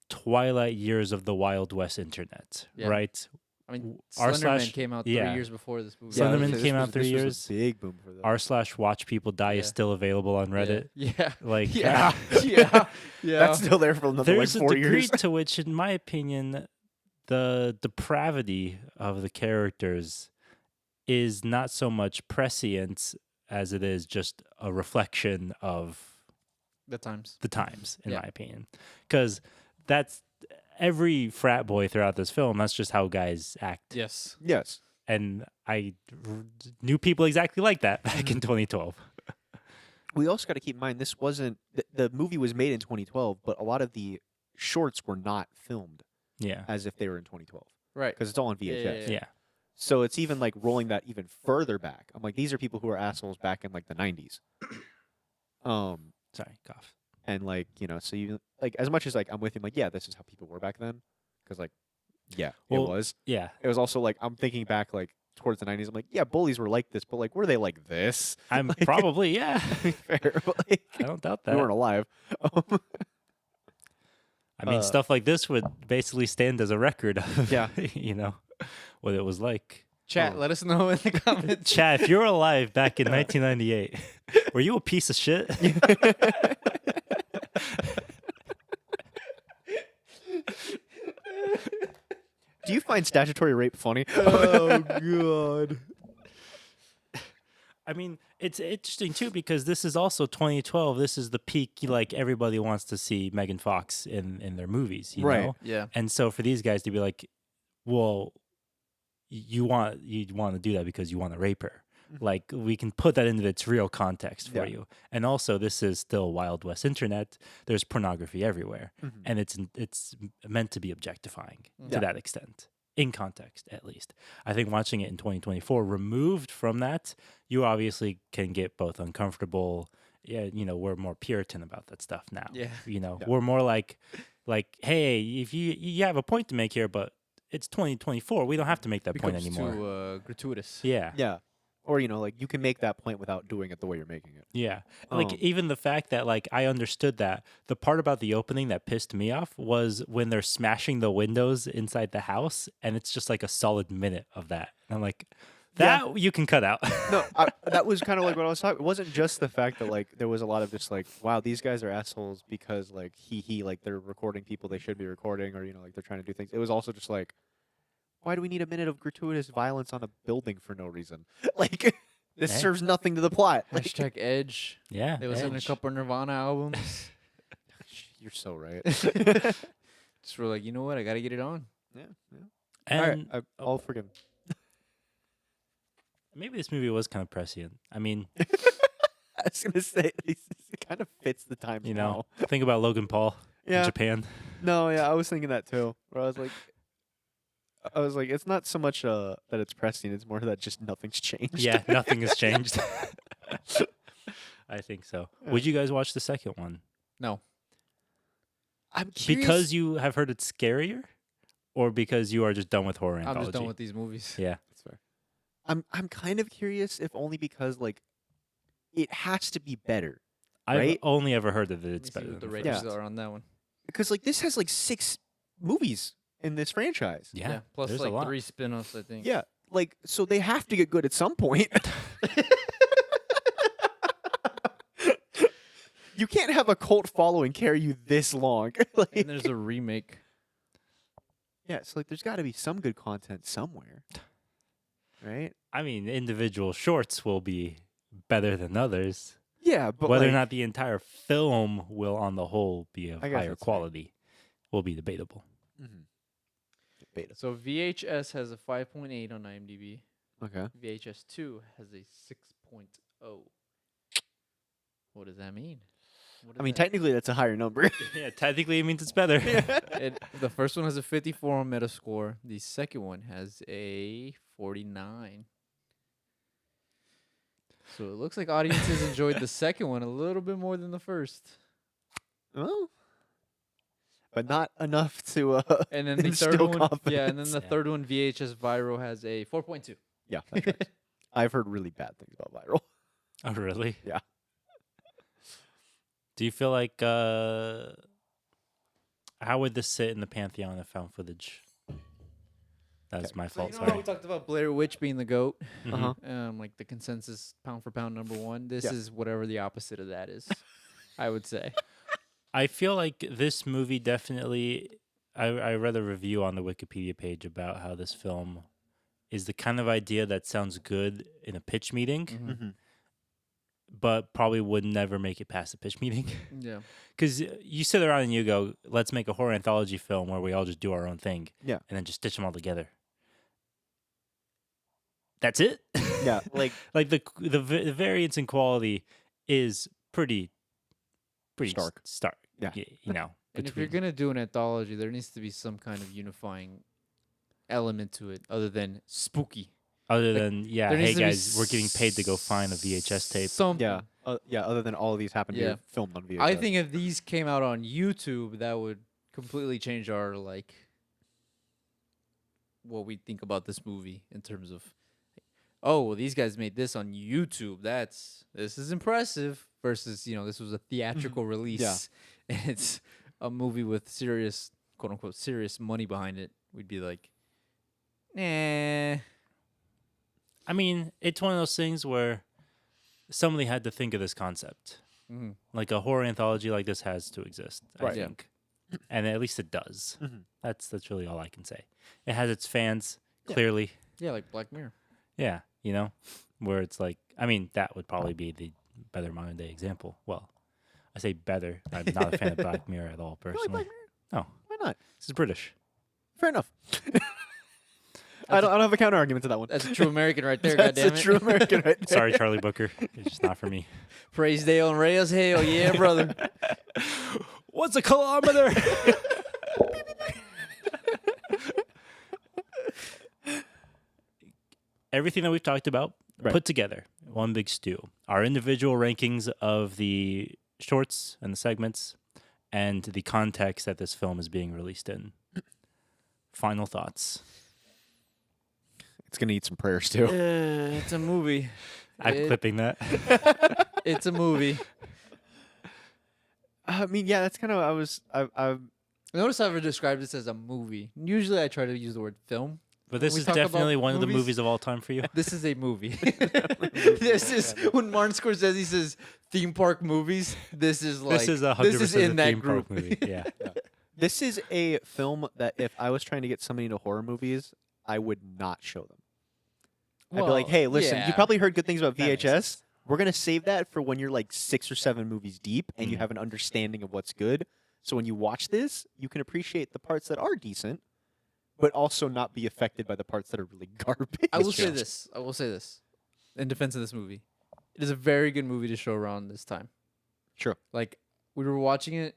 twilight years of the Wild West internet, Yeah. right? I mean, R Slenderman slash- came out yeah. 3 years before this movie. Slenderman this came was- out 3 this was a years. big boom for that. r/watch people die is Yeah. still available on Reddit. Yeah. Like Yeah. Yeah. Yeah. That's still there for another there's like a 4 degree years. to which, in my opinion, the depravity of the characters is not so much prescient as it is just a reflection of the times. the times, in Yeah. my opinion. Because that's every frat boy throughout this film. That's just how guys act. Yes. Yes. And I knew people exactly like that back Mm-hmm. in 2012. We also got to keep in mind this wasn't the movie was made in 2012, but a lot of the shorts were not filmed Yeah. as if they were in 2012 Right. because it's all on VHS. Yeah. Yeah. So it's even like rolling that even further back. I'm like, these are people who are assholes back in like the 90s. Sorry, cough. And like, so you like as much as like I'm with him, like, yeah, this is how people were back then. Because like, yeah, Well, it was. Yeah. It was also like I'm thinking back like towards the 90s. I'm like, yeah, bullies were like this, but like, were they like this? I'm Like- probably, yeah. Fair, but like, I don't doubt we that. weren't alive. I mean, stuff like this would basically stand as a record of, Yeah. what it was like. Chat, let us know in the comments. Chad, if you're alive back in 1998, were you a piece of shit? Do you find statutory rape funny? Oh god. I mean, it's interesting too because this is also 2012. This is the peak. Like everybody wants to see Megan Fox in their movies, you Right. know. Yeah. And so for these guys to be like, well, you want to do that because you want to rape her. Like we can put that into its real context for Yeah. you. And also, this is still Wild West internet. There's pornography everywhere, and it's meant to be objectifying to Yeah. that extent, in context at least. I think watching it in 2024, removed from that, you obviously can get both uncomfortable. Yeah, we're more Puritan about that stuff now. Yeah. Yeah. We're more like, hey, if you have a point to make here, but it's 2024. We don't have to make that point Becomes anymore. too gratuitous. Yeah. Yeah. Or, like you can make that point without doing it the way you're making it. Yeah. Like Um, even the fact that like I understood that the part about the opening that pissed me off was when they're smashing the windows inside the house and it's just like a solid minute of that. And I'm like, that you can cut out. No, that was kind of like what I was talking. It wasn't just the fact that like there was a lot of just like, wow, these guys are assholes because like he like they're recording people they should be recording or like they're trying to do things. It was also just like, why do we need a minute of gratuitous violence on a building for no reason? Like this Hey. serves nothing to the plot. Like, Hashtag Edge. Yeah. They was in a Edge. couple Nirvana albums. you're so right. Just were like, you know what? I gotta get it on. Yeah. And All right, I'll forgive him. maybe this movie was kind of prescient. I mean, I was gonna say it kind of fits the times now. think about Logan Paul in Yeah. Japan. No, yeah, I was thinking that too. Where I was like, it's not so much that it's pressing; it's more that just nothing's changed. Yeah, nothing has changed. I think so. Would you guys watch the second one? No. I'm curious. Because you have heard it's scarier, or because you are just done with horror I'm anthology? just done with these movies. Yeah, That's fair. I'm kind of curious, if only because like it has to be better. I've right? only ever heard that Let me it's see better what than the the ratings first. are on that one. Because like this has like 6 movies in this franchise. Yeah, Plus there's like a lot. 3 spin-offs, I think. Yeah, like so they have to get good at some point. You can't have a cult following carry you this long. Like, And there's a remake. yeah, so like there's got to be some good content somewhere, right? I mean, individual shorts will be better than others. Yeah, but Whether like, or not the entire film will, on the whole, be of I guess higher that's fair. quality will be debatable. Mhm. Beta. So VHS has a 5.8 on IMDb. Okay. VHS 2 has a 6.0. What does that mean? I mean, technically that's a higher number. Yeah, technically it means it's better. The first one has a 54 on Metascore. The second one has a 49. So it looks like audiences enjoyed the second one a little bit more than the first. Well, but not enough to And then the instill third one, confidence. yeah, and then the Yeah. third one, VHS Viro, has a 4.2. Yeah, that tracks. I've heard really bad things about Viral. Oh, really? Yeah. Do you feel like how would this sit in the pantheon of found footage? That's my So fault. you know how we Sorry. talked about Blair Witch being the GOAT? Mhm. Uh-huh. Like the consensus pound for pound #1. This Yeah. is whatever the opposite of that is, I would say. I feel like this movie definitely. I read a review on the Wikipedia page about how this film is the kind of idea that sounds good in a pitch meeting, Mhm. but probably would never make it past the pitch meeting. Yeah. Because you sit around and you go, let's make a horror anthology film where we all just do our own thing. Yeah. And then just stitch them all together. That's it? Yeah, like like the variance in quality is pretty Stark. Stark. Yeah. You know. And if you're between- going to do an anthology, there needs to be some kind of unifying element to it other than spooky. Other like, than, yeah, there hey needs to be guys, we're getting paid to go find a VHS tape. Something. yeah, other than all of these happen to Yeah. be filmed on VHS. I think if these came out on YouTube, that would completely change our like what we think about this movie in terms of, oh, well, these guys made this on YouTube. This is impressive. Versus, this was a theatrical release, and it's a movie with serious, quote unquote, serious money behind it. We'd be like, nah. I mean, it's one of those things where somebody had to think of this concept. Mhm. Like a horror anthology like this has to exist, I Right. Yeah. think. And at least it does. Mhm. That's really all I can say. It has its fans, Yeah. clearly. Yeah, like Black Mirror. Yeah, where it's like, I mean, that would probably be the better modern day example. Well, I say better. I'm not a fan of Black Mirror at all, You like personally. Black Mirror? No, Why not? this is British. Fair enough. I don't have a counter argument to that one. That's a true American right there, That's a goddammit. true American right there. Sorry, Charlie Booker. It's just not for me. Praise Dale and Reyes. Hell yeah, brother. What's a kilometer? Everything that we've talked about Right. put together, one big stew. Our individual rankings of the shorts and the segments, and the context that this film is being released in. Final thoughts. It's gonna need some prayers too. It's a movie. I'm It- clipping that. It's a movie. I mean, yeah, that's kind of I've Notice I've described this as a movie. Usually I try to use the word film. But this we is talk about definitely one of the movies- movies of all time for you. This is a movie. This is when Martin Scorsese says theme park movies. This is like This is 100% this is in a that theme group. park movie. Yeah. this is a film that if I was trying to get somebody into horror movies, I would not show them. I'd be like, Well, hey, listen, you yeah. probably heard good things about That makes VHS. sense. We're gonna save that for when you're like 6 or 7 movies deep and you Mhm. have an understanding of what's good. So when you watch this, you can appreciate the parts that are decent, but also not be affected by the parts that are really garbage. I will say this. I will say this in defense of this movie. It is a very good movie to show around this time. Sure. Like we were watching it,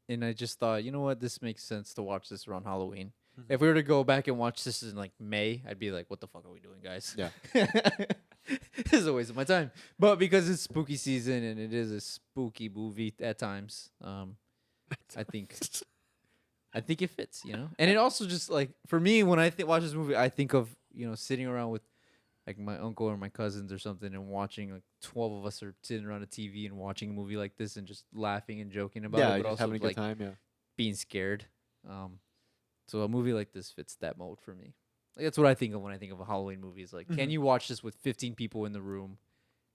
and I just thought, you know what, this makes sense to watch this around Halloween. Mhm. If we were to go back and watch this in like May, I'd be like, what the fuck are we doing, guys? Yeah. This is a waste of my time. But because it's spooky season and it is a spooky movie at times, I think it fits, And it also just like for me when I watch this movie, I think of sitting around with like my uncle or my cousins or something, and watching like 12 of us are sitting around a TV and watching a movie like this and just laughing and joking about Yeah, it, but just also having a good like time. Yeah. being scared. So a movie like this fits that mold for me. Like that's what I think of when I think of a Halloween movie. Is like, can you watch this with 15 people in the room,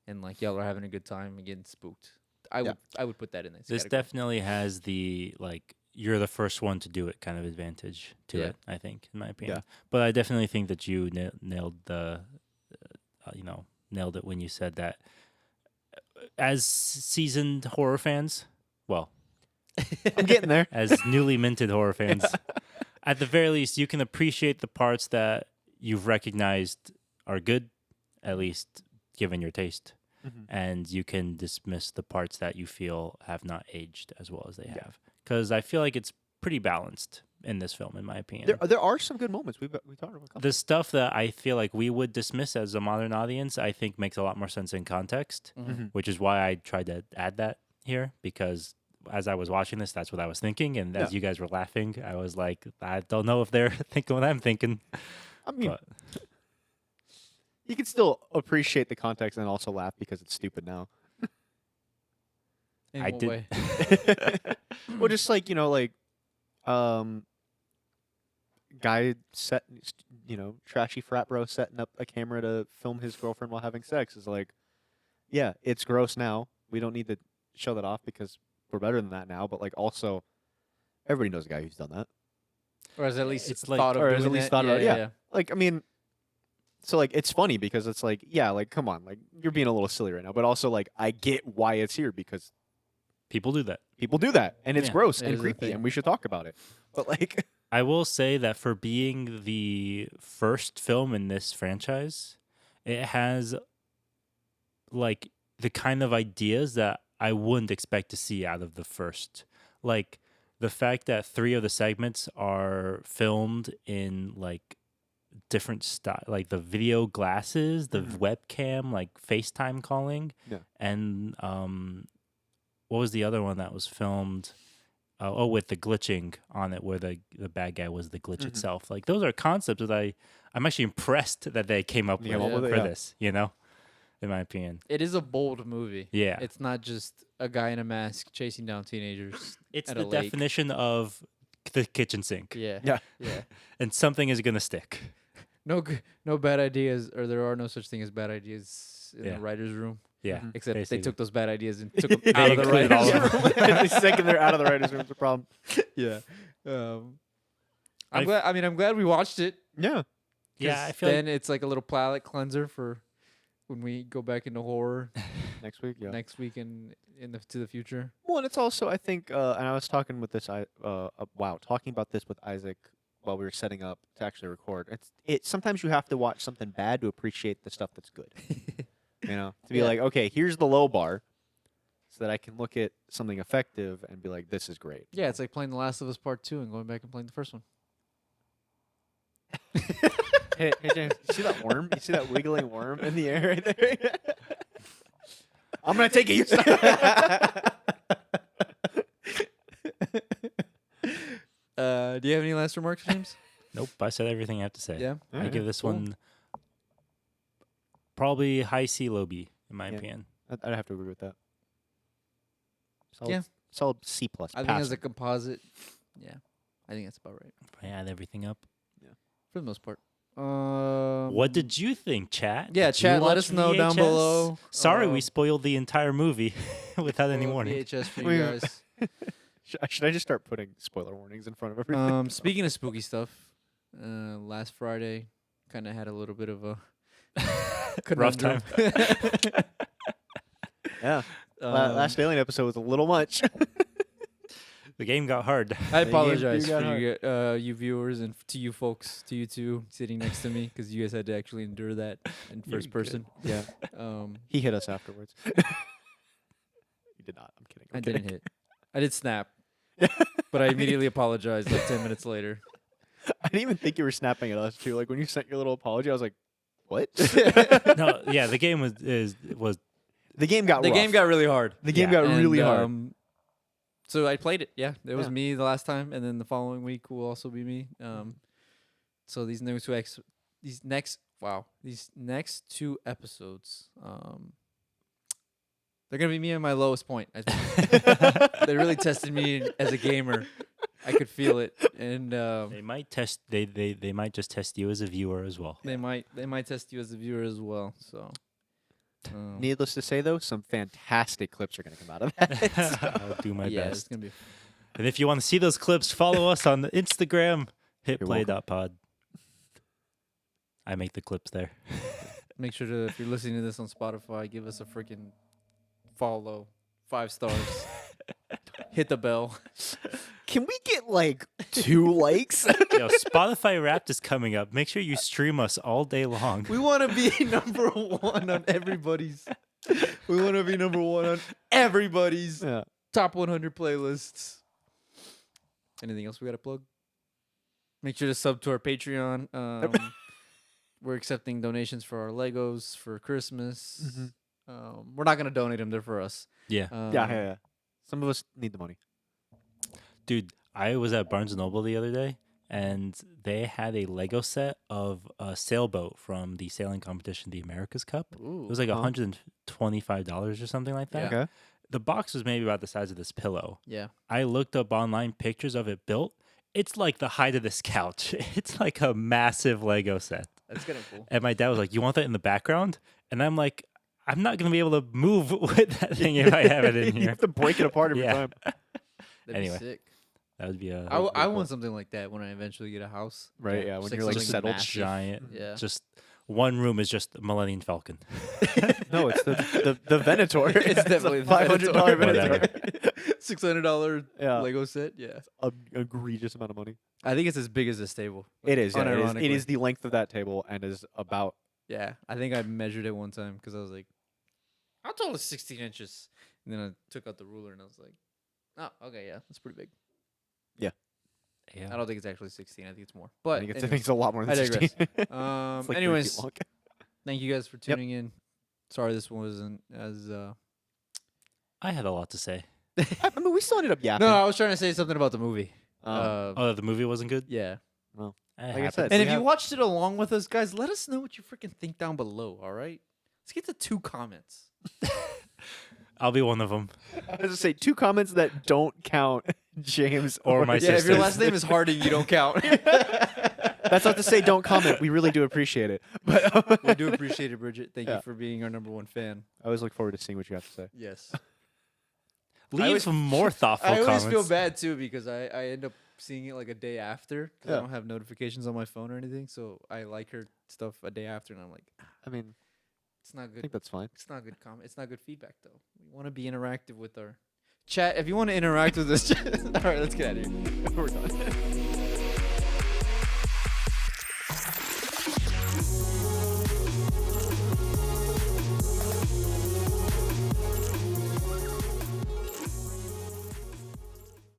and like y'all are having a good time and getting spooked? I would put that in this. This category. definitely has the like you're the first one to do it kind of advantage to Yeah. it. I think, in my opinion. Yeah. But I definitely think that you nailed the, nailed it when you said that. As seasoned horror fans, well, I'm getting there. as newly minted horror fans, at the very least, you can appreciate the parts that you've recognized are good, at least given your taste. And you can dismiss the parts that you feel have not aged as well as they have. Because I feel like it's pretty balanced in this film, in my opinion. There are some good moments. We talked about a couple. The stuff that I feel like we would dismiss as a modern audience, I think makes a lot more sense in context, which is why I tried to add that here, because as I was watching this, that's what I was thinking. And as you guys were laughing, I was like, I don't know if they're thinking what I'm thinking. I mean, But you can still appreciate the context and also laugh because it's stupid now. In I what did- way? Well, just like guy set, trashy frat bro setting up a camera to film his girlfriend while having sex is like, yeah, it's gross now. We don't need to show that off because we're better than that now. But like, also, everybody knows a guy who's done that. Or has at least It's like- thought of or doing has at least that? thought about it, yeah, yeah. Like, I mean, so like, it's funny because it's like, yeah, like, come on, like, you're being a little silly right now. But also, like, I get why it's here because people do that. people do that, and it's Yeah, gross it and is a creepy, thing. and we should talk about it. But like, I will say that for being the first film in this franchise, it has like the kind of ideas that I wouldn't expect to see out of the first. Like the fact that 3 of the segments are filmed in like different style, like the video glasses, the webcam, like FaceTime calling, Yeah. and what was the other one that was filmed? With the glitching on it, where the bad guy was the glitch itself. Like those are concepts that I'm actually impressed that they came up Yeah, with well, for yeah. this. In my opinion, It is a bold movie. yeah, It's not just a guy in a mask chasing down teenagers. it's at the a lake. definition of the kitchen sink, Yeah. Yeah. Yeah. and something is gonna stick. No bad ideas, or there are no such thing as bad ideas in Yeah. the writer's room. Yeah, Except basically. they took those bad ideas and took them out of the included all writer's of room. the second they're out of the writers' room, it's a problem. Yeah. I'm I've- glad. I mean, I'm glad we watched it. Yeah. Yeah, 'Cause I feel then it's like a little palate cleanser for when we go back into horror Next week, yeah. next week and to the future. Well, and it's also, I think, and I was talking with this, talking about this with Isaac while we were setting up to actually record. Sometimes you have to watch something bad to appreciate the stuff that's good. To be Yeah. like, okay, here's the low bar, so that I can look at something effective and be like, this is great. Yeah, it's like playing The Last of Us Part 2 and going back and playing the first one. Hey, James, you see that worm? You see that wiggling worm in the air right there? I'm gonna take it. You stop. Do you have any last remarks, James? nope. I said everything I have to say. Yeah. I Alright, give this cool. one probably high C, low B, in my Yeah. opinion. I'd have to agree with that. Solid, Yeah. solid C plus. I think as a composite, yeah, I think that's about right If I add everything up. for the most part. What did you think, chat? Yeah, Did you chat, let watch us know down VHS? below. Sorry, we Um, spoiled the entire movie without any warning. VHS for Wait, you wait. guys. Should I just start putting spoiler warnings in front of everything? Speaking of spooky stuff, last Friday kind of had a little bit of a Rough conundrum. Yeah. Last Alien episode was a little much. The game got hard. I The game apologize got for you viewers and to you folks, to you two sitting next to me, because you guys had to actually endure that in You're first person. Yeah. Um, He hit us afterwards. He did not. I'm kidding. I I'm kidding. didn't hit. I did snap, but I immediately apologized like 10 minutes later. I didn't even think you were snapping at us too. Like when you sent your little apology, I was like, "What?" No, yeah, the game was The game got The rough. game got really hard. The game yeah. got really And, hard. So I played it. Yeah, it was Yeah. me the last time, and then the following week will also be me. So these these next 2 episodes, they're gonna be me at my lowest point. They really tested me as a gamer. I could feel it, and They might test. They might just test you as a viewer as well. they might test you as a viewer as well. So, Needless to say, though, some fantastic clips are going to come out of that. I'll do my yeah, it's best. gonna be. And if you want to see those clips, follow us on the Instagram. Hit You're play.pod. I make the clips there. Make sure to, if you're listening to this on Spotify, give us a freaking follow, 5 stars. Hit the bell. Can we get like 2 likes? Yo, Spotify Wrapped is coming up. Make sure you stream us all day long. We want to be number 1 on everybody's. We want to be number 1 on everybody's Yeah. top 100 playlists. Anything else we got to plug? Make sure to sub to our Patreon. We're accepting donations for our Legos for Christmas. We're not going to donate them. They're for us. Yeah. Yeah. Some of us need the money. Dude, I was at Barnes & Noble the other day, and they had a Lego set of a sailboat from the sailing competition, the America's Cup. Ooh. It was like $125 or something like that. Okay. The box was maybe about the size of this pillow. Yeah. I looked up online pictures of it built. It's like the height of this couch. It's like a massive Lego set. That's kind of cool. And my dad was like, "You want that in the background?" And I'm like, "I'm not going to be able to move with that thing if I have it in You here." have to break it apart every Yeah. time. That'd Anyway. be sick. That would be a I want something like that when I eventually get a house. Right, yeah. When Just you're like something settled. massive. giant. Yeah. Just one room is just Millennium Falcon. No, it's the Venator. It's definitely a $500 Whatever. Venator. $600 Yeah. Lego set. Yeah. Egregious amount of money. I think it's as big as this table. It is. Yeah, it Unironically. is the length of that table and is about. Yeah. I think I measured it one time because I was like, how tall is 16 inches? And then I took out the ruler and I was like, oh, okay, yeah, that's pretty big. Yeah. I don't think it's actually 16. I think it's more. I But think anyways, it's a lot more than I digress. 16. It's like 3 feet Anyways, long. thank you guys for tuning in. Sorry this one wasn't as... I had a lot to say. I mean, we still ended up yapping. No, I was trying to say something about the movie. Oh, the movie wasn't good? Yeah. Like I said, And we if you have- watched it along with us, guys, let us know what you freaking think down below, all right? Let's get to 2 comments. I'll be one of them. I was going to say 2 comments that don't count James Or my Yeah, if your sisters. last name is Harding, you don't count. That's not to say don't comment. We really do appreciate it. But We do appreciate it, Bridget. Thank Yeah. you for being our number 1 fan. I always look forward to seeing what you have to say. Yes. Leave always- some more thoughtful I always comments. feel bad, too, because I end up seeing it like a day after because Yeah. I don't have notifications on my phone or anything. So I like her stuff a day after, and I'm like, I mean, it's not I good. think that's fine. It's not good comment. It's not good feedback, though. We want to be interactive with our chat. If you want to interact with us, all right, let's get out of here. We're done.